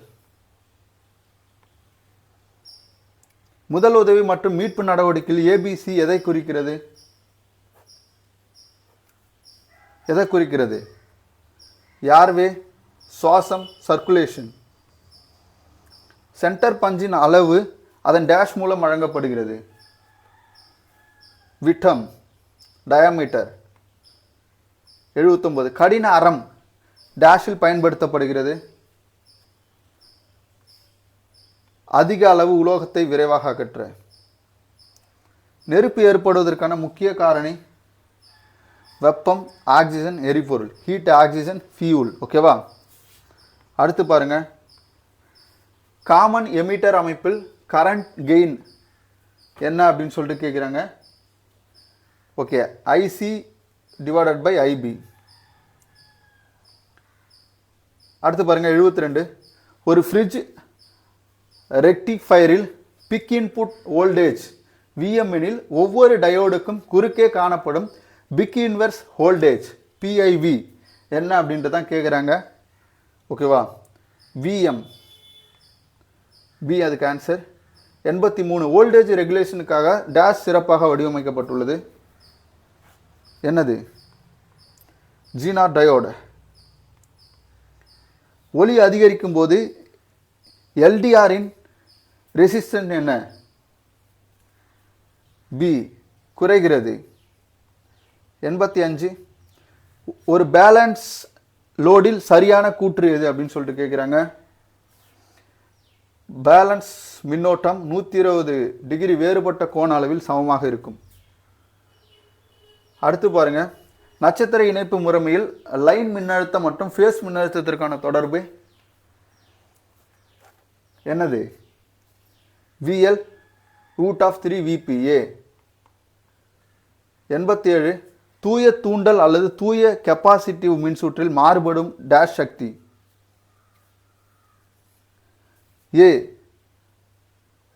முதல் உதவி மற்றும் மீட்பு நடவடிக்கையில் ஏபிசி எதை குறிக்கிறது? எதை குறிக்கிறது? ஏர்வே, சுவாசம், சர்க்குலேஷன். சென்டர் பஞ்சின் அளவு அதன் டேஷ் மூலம் வழங்கப்படுகிறது. விட்டம் டயாமீட்டர் 79. கடின அறம் டேஷில் பயன்படுத்தப்படுகிறது. அதிக அளவு உலோகத்தை விரைவாக அகற்ற. நெருப்பு ஏற்படுவதற்கான முக்கிய காரணி வெப்பம், ஆக்சிஜன், எரிபொருள். Heat, oxygen, fuel. ஓகேவா? அடுத்து பாருங்க, காமன் எமிட்டர் அமைப்பில் கரண்ட் கெயின் என்ன அப்படின்னு சொல்லிட்டு கேட்குறாங்க. Okay, IC divided by IB. அடுத்து பாருங்க 72. ஒரு ஃப்ரிட்ஜ் ரெக்டிஃபயரில் பிக் இன்புட் வோல்டேஜ் விஎம் எனில் ஒவ்வொரு டயோடுக்கும் குறுக்கே காணப்படும் பிக் இன்வெர்ஸ் வோல்டேஜ் பிஐவி என்ன அப்படின்ட்டு தான் கேட்குறாங்க. ஓகேவா? விஎம் பி அதுக்கு ஆன்சர். 83. வோல்டேஜ் ரெகுலேஷனுக்காக டேஷ் சிறப்பாக வடிவமைக்கப்பட்டுள்ளது. என்னது? ஜீனார் டயோடு. ஒலி அதிகரிக்கும் போது எல்டிஆரின் ரெசிஸ்டன்ஸ் என்ன? பி குறைகிறது. 85. ஒரு பேலன்ஸ் லோடில் சரியான கூற்று எது அப்படின்னு சொல்லிட்டு கேட்குறாங்க. பேலன்ஸ் மின்னோட்டம் 120 டிகிரி வேறுபட்ட கோண அளவில் சமமாக இருக்கும். அடுத்து பாருங்க, நட்சத்திர இணைப்பு முறைமையில் லைன் மின்னழுத்தம் மற்றும் ஃபேஸ் மின்னழுத்தத்திற்கான தொடர்பு என்னது? VL √3 VPA. 87. தூய தூண்டல் அல்லது தூய கெப்பாசிட்டிவ் மின்சுற்றில் மாறுபடும் டேஷ் சக்தி. ஏ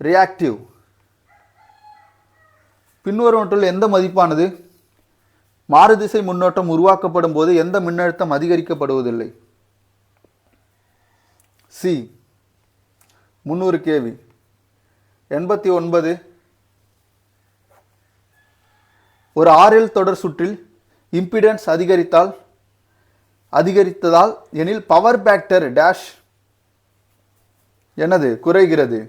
ரியாக்டிவ். பின்வருவற்றில் எந்த மதிப்பானது மாறுதிசை முன்னோட்டம் உருவாக்கப்படும் போது எந்த மின்னழுத்தம் அதிகரிக்கப்படுவதில்லை? C 300 kV. 89. ஒரு RL தொடர் சுற்றில் இம்பிடன்ஸ் அதிகரித்ததால் எனில் பவர் ஃபேக்டர் டேஷ் என்னது? குறைகிறது.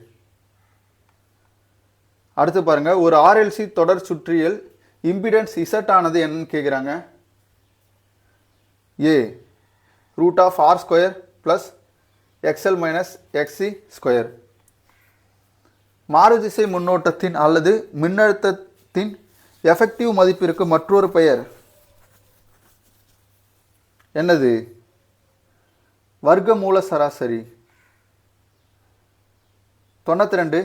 அடுத்து பாருங்க, ஒரு RLC தொடர் சுற்றியல் இம்பிடன்ஸ் Z ஆனது என்னன்னு கேட்குறாங்க. ஏ √R² + XL - XC². மாறுதிசை முன்னோட்டத்தின் அல்லது மின்னழுத்தத்தின் எஃபெக்டிவ் மதிப்பிற்கு மற்றொரு பெயர் என்னது? வர்க்கமூல சராசரி. 92.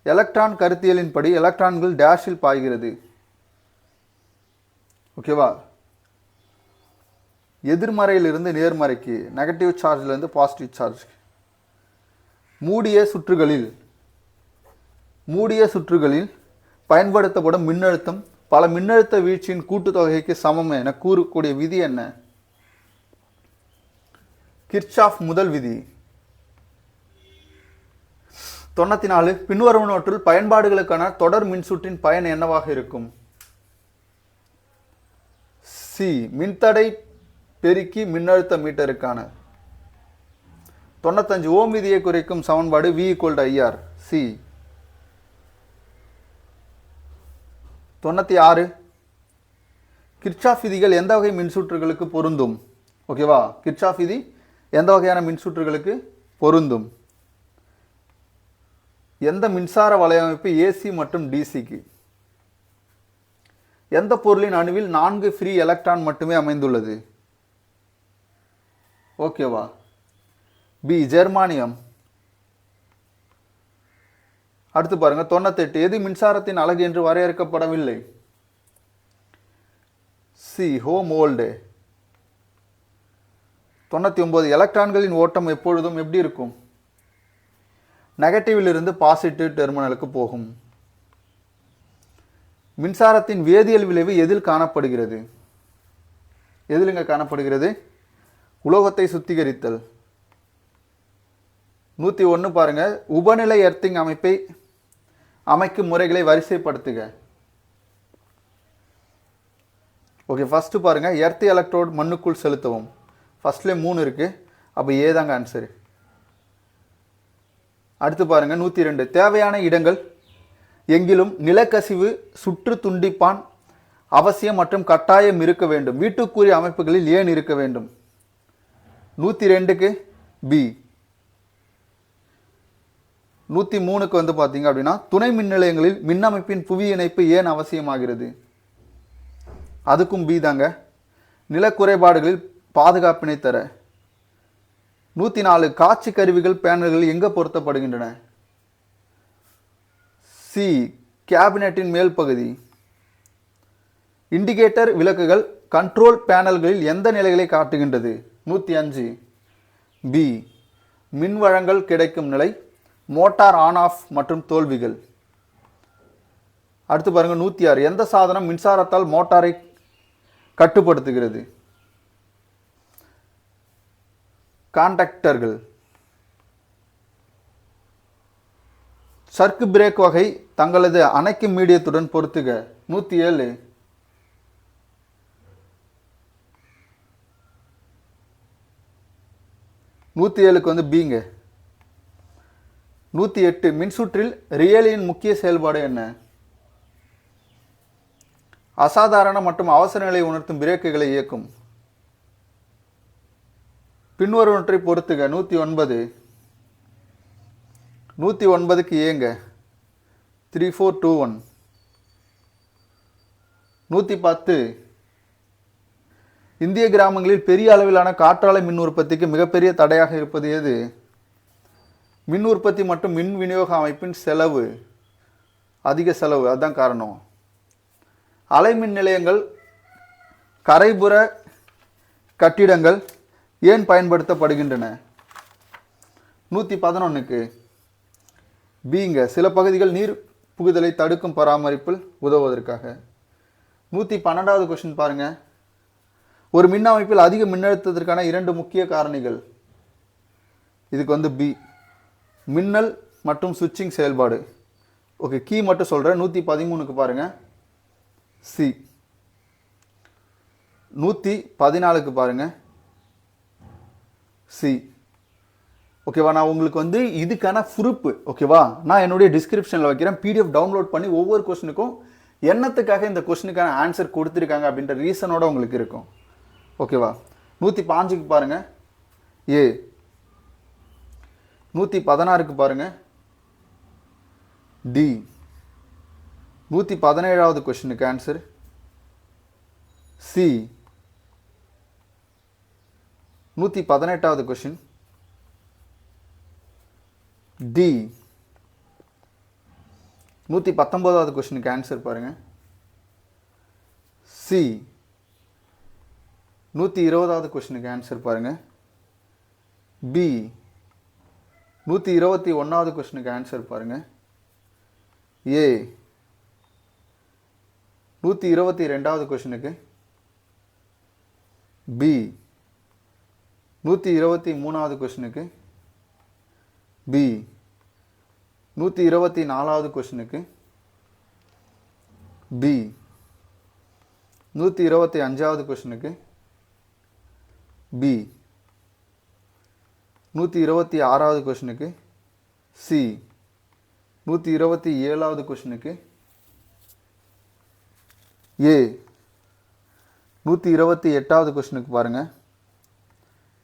எலக்ட்ரான் கருத்தியலின்படி எலக்ட்ரான்கள் டேஷில் பாய்கிறது. ஓகேவா? எதிர்மறையிலிருந்து நேர்மறைக்கு, நெகட்டிவ் சார்ஜிலிருந்து பாசிட்டிவ் சார்ஜ். மூடிய சுற்றுகளில் பயன்படுத்தப்படும் மின்னழுத்தம் பல மின்னழுத்த வீழ்ச்சியின் கூட்டுத்தொகைக்கு சமம் என கூறக்கூடிய விதி என்ன? கிர்ச்சாஃப் முதல் விதி. 94. பின்வருவனவற்றில் பயன்பாடுகளுக்கான தொடர் மின்சுற்றின் பயன் என்னவாக இருக்கும்? சி மின்தடை பெருக்கி மின்னழுத்த மீட்டருக்கான. 95. ஓம் விதியை குறைக்கும் சமன்பாடு V = IR. சி. 96. கிர்ச்சாஃப் விதிகள் எந்த வகை மின்சுற்றுகளுக்கு பொருந்தும்? ஓகேவா? கிர்ச்சாஃப் விதி எந்த வகையான மின்சுற்றுகளுக்கு பொருந்தும்? எந்த மின்சார வலையமைப்பு ஏசி மற்றும் டிசிக்கு? எந்த பொருளின் அணுவில் 4 ஃப்ரீ எலக்ட்ரான் மட்டுமே அமைந்துள்ளது? ஓகேவா? பி ஜெர்மானியம். அடுத்து பாருங்க 98. எது மின்சாரத்தின் அலகு என்று வரையறுக்கப்படவில்லை? சி ஹோமோல்டு. 99. எலக்ட்ரான்களின் ஓட்டம் எப்பொழுதும் எப்படி இருக்கும்? நெகட்டிவில் இருந்து பாசிட்டிவ் டெர்மினலுக்கு போகும். மின்சாரத்தின் வேதியியல் விளைவு எதில் காணப்படுகிறது? எதிலுங்க காணப்படுகிறது? உலோகத்தை சுத்திகரித்தல். 101 பாருங்க, உபநிலை எர்த்திங் அமைக்கும் முறைகளை வரிசைப்படுத்துக. ஓகே, ஃபர்ஸ்ட் பாருங்க, எர்த் எலக்ட்ரோட் மண்ணுக்குள் செலுத்தவும். ஃபர்ஸ்ட்ல 3 இருக்கு, அப்போ ஏ தாங்க ஆன்சர். அடுத்து பாருங்க 102. தேவையான இடங்கள் எங்கிலும் நிலக்கசிவு சுற்று துண்டிப்பான் அவசியம் மற்றும் கட்டாயம் இருக்க வேண்டும். வீட்டுக்குரிய அமைப்புகளில் ஏன் இருக்க வேண்டும்? 102க்கு பி. 103க்கு வந்து பார்த்தீங்க அப்படின்னா துணை மின் நிலையங்களில் மின் அமைப்பின் புவி இணைப்பு ஏன் அவசியமாகிறது? அதுக்கும் பி தாங்க. நில குறைபாடுகளில் பாதுகாப்பினை தர. 104 காட்சி கருவிகள் பேனல்கள் எங்கே பொருத்தப்படுகின்றன? சி. கேபினட்டின் மேல் பகுதி. இண்டிகேட்டர் விளக்குகள் கண்ட்ரோல் பேனல்களில் எந்த நிலைகளை காட்டுகின்றது? 105 பி. மின் வழங்கல் கிடைக்கும் நிலை, மோட்டார் ஆன் ஆஃப் மற்றும் தோல்விகள். அடுத்து பாருங்க 106 எந்த சாதனம் மின்சாரத்தால் மோட்டாரை கட்டுப்படுத்துகிறது? கான்டாக்டர்கள். சர்க்கு பிரேக் வகை தங்களது அணைக்கும் மீடியத்துடன் பொருத்துக. 107 107க்கு வந்து பிங்க. 108 மின்சுற்றில் ரியலின் முக்கிய செயல்பாடு என்ன? அசாதாரண மற்றும் அவசர நிலை உணர்த்தும் பிரேக்குகளை இயக்கும். பின்வருவற்றை பொறுத்துக. 109 109க்கு ஏங்க. 3421 110 இந்திய கிராமங்களில் பெரிய அளவிலான காற்றாலை மின் உற்பத்திக்கு மிகப்பெரிய தடையாக இருப்பது எது? மின் உற்பத்தி மற்றும் மின் விநியோக அமைப்பின் செலவு, அதிக செலவு, அதுதான் காரணம். அலைமின் நிலையங்கள் கரைபுற கட்டிடங்கள் ஏன் பயன்படுத்தப்படுகின்றன? 111க்கு பிங்க. சில பகுதிகள் நீர் புகுதலை தடுக்கும் பராமரிப்பில் உதவுவதற்காக. 112வது கொஸ்டின் பாருங்க. ஒரு மின் அமைப்பில் அதிக மின்னழுத்தத்திற்கான 2 முக்கிய காரணிகள். இதுக்கு வந்து பி. மின்னல் மற்றும் சுவிட்சிங் செயல்பாடு. ஓகே, கீ மட்டும் சொல்கிறேன். 113க்கு பாருங்க சி. 114க்கு பாருங்க சி. ஓகேவா? நான் உங்களுக்கு வந்து இதுக்கான ப்ரூஃப், ஓகேவா, நான் என்னுடைய டிஸ்கிரிப்ஷனில் வைக்கிறேன். பிடிஎஃப் டவுன்லோட் பண்ணி ஒவ்வொரு கொஸ்டினுக்கும் என்னத்துக்காக இந்த கொஸ்டினுக்கான ஆன்சர் கொடுத்துருக்காங்க அப்படின்ற ரீசனோட உங்களுக்கு இருக்கும். ஓகேவா? 105க்கு பாருங்க ஏ. 116க்கு பாருங்க டி. 117வது கொஸ்டினுக்கு ஆன்சர் சி. 118வது கொஸ்டின் டி. 119வது கொஸ்டினுக்கு ஆன்சர் பாருங்க சி. 120வது கொஸ்டினுக்கு ஆன்சர் பாருங்க பி. 121வது கொஸ்டினுக்கு ஆன்சர் பாருங்க ஏ. 122வது கொஸ்டினுக்கு பி. 123வது கொஸ்டினுக்கு பி. 124வது கொஸ்டினுக்கு பி. 125வது கொஸ்டினுக்கு பி. 126வது கொஸ்டினுக்கு சி. 127வது கொஸ்டினுக்கு ஏ. 128வது கொஸ்டினுக்கு பாருங்க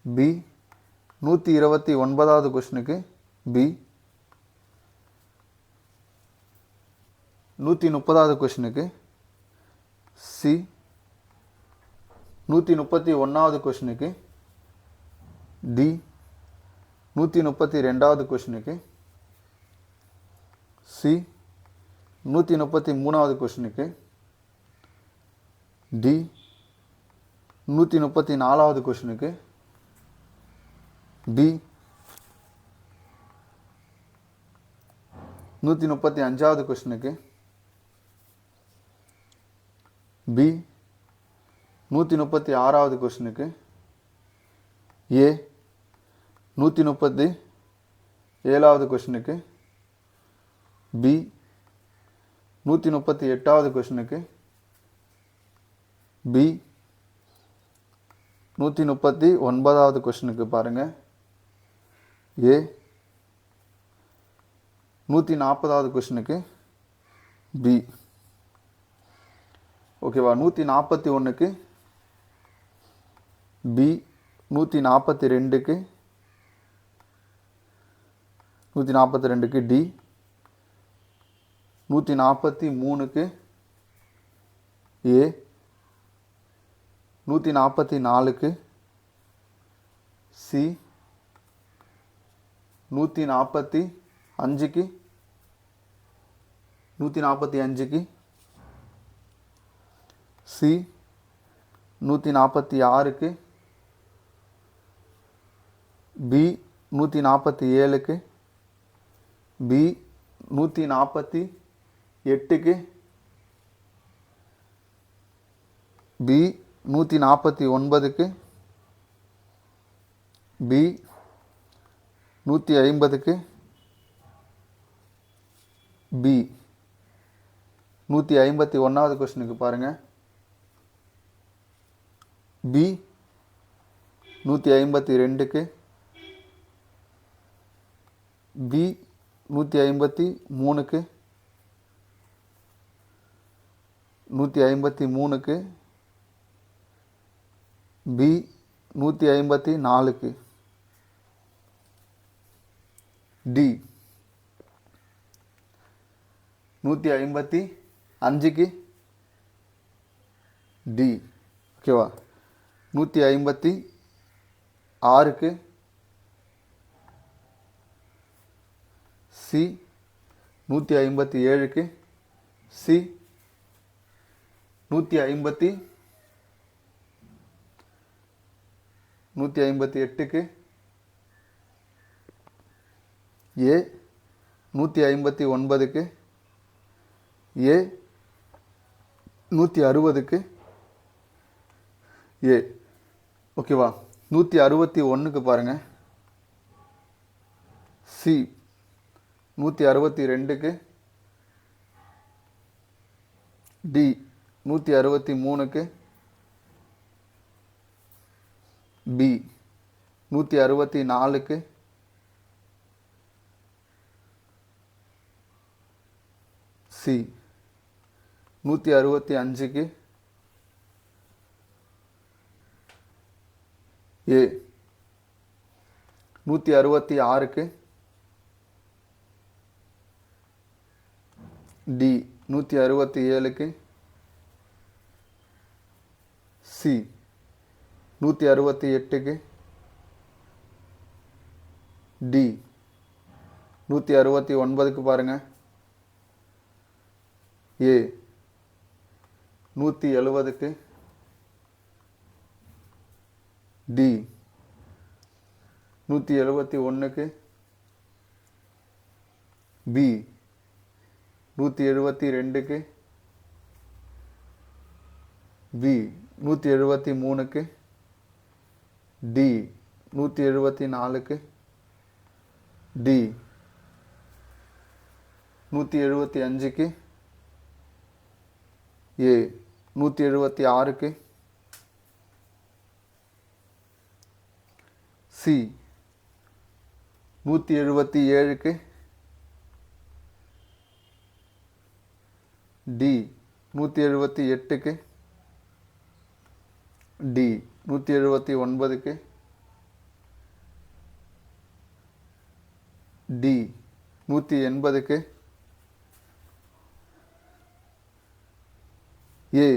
பி. 129வது கொஸ்டினுக்கு பி. 130வது கொஸ்டினுக்கு சி. 131வது கொஸ்டினுக்கு டி. 132வது கொஸ்டினுக்கு சி. 133வது கொஸ்டினுக்கு டி. 134வது கொஸ்டினுக்கு பி. 135வது கொஸ்டினுக்கு பி. 136வது கொஸ்டினுக்கு ஏ. 137வது கொஸ்டினுக்கு பி. 138வது கொஸ்டினுக்கு பி. 139வது கொஸ்டினுக்கு பாருங்க ஏ. 140வது கொஸ்டினுக்கு பி. ஓகேவா? 141க்கு பி, 142க்கு 142க்கு டி, 143க்கு ஏ, 144க்கு சி, 145க்கு 145க்கு சி, 146க்கு பி, 147க்கு பி, 148க்கு பி, 149க்கு பி, 150க்கு பி. 151வது கொஸ்டினுக்கு பாருங்கள். பி, 152க்கு பி, 153க்கு 153க்கு பி, 154க்கு டி, 155க்கு டி. ஓகேவா? 156க்கு சி, 157க்கு சி, 158க்கு ஏ, 159க்கு ஏ, 160க்கு ஏ. ஓகேவா? 161க்கு பாருங்கள். சி, 162க்கு டி, 163க்கு பி, 164க்கு சி, 165க்கு ஏ, 166க்கு டி, 167க்கு சி, 168க்கு டி, 169க்கு பாருங்கள். ஏ, 170க்கு டி, 171க்கு பி, 172க்கு பி, 173க்கு டி, 174க்கு டி, 175க்கு ஏ, 176க்கு சி, 177க்கு டி, 178க்கு டி, 179க்கு டி, 180க்கு ஏ,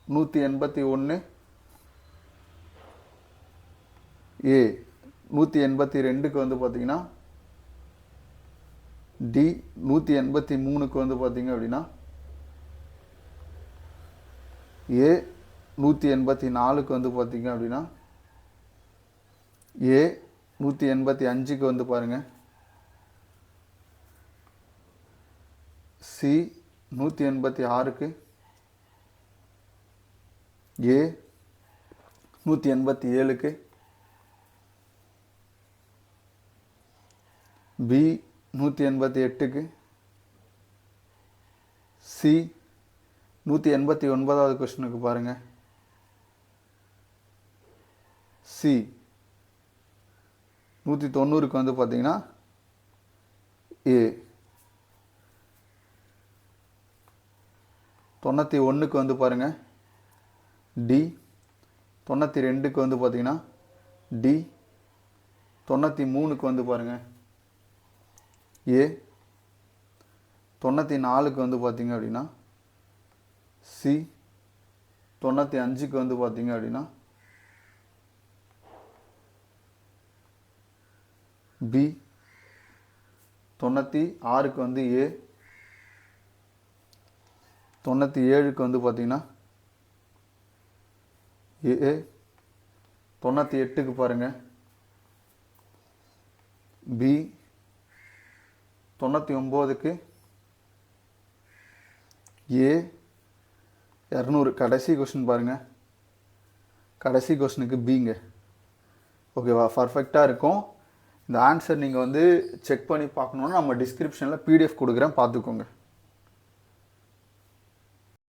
181 ஏ, 182க்கு வந்து பார்த்தீங்கன்னா டி, 183க்கு வந்து பார்த்தீங்க அப்படின்னா ஏ, 184க்கு வந்து பார்த்தீங்க அப்படின்னா ஏ, 185க்கு வந்து பாருங்கள் சி, 186க்கு ஏ, 187க்கு பி, 188க்கு சி, 189வது கொஸ்டினுக்கு பாருங்கள் சி, 190க்கு வந்து பார்த்தீங்கன்னா ஏ. 91க்கு வந்து பாருங்கள் டி, 92க்கு வந்து பார்த்தீங்கன்னா டி, 93க்கு வந்து பாருங்கள் ஏ, 94க்கு வந்து பார்த்தீங்க அப்படின்னா சி, 95க்கு வந்து பார்த்தீங்க அப்படின்னா பி, 96க்கு வந்து ஏ, 97க்கு வந்து பார்த்தீங்கன்னா ஏ, 98க்கு பாருங்கள் பி, 99க்கு ஏ, 200 கடைசி கொஸ்டின் பாருங்கள், கடைசி கொஸ்டினுக்கு பிங்க. ஓகேவா, பர்ஃபெக்டாக இருக்கும். இந்த ஆன்சர் நீங்கள் வந்து செக் பண்ணி பார்க்கணுன்னா நம்ம டிஸ்கிரிப்ஷனில் PDF கொடுக்குறேன், பார்த்துக்கோங்க.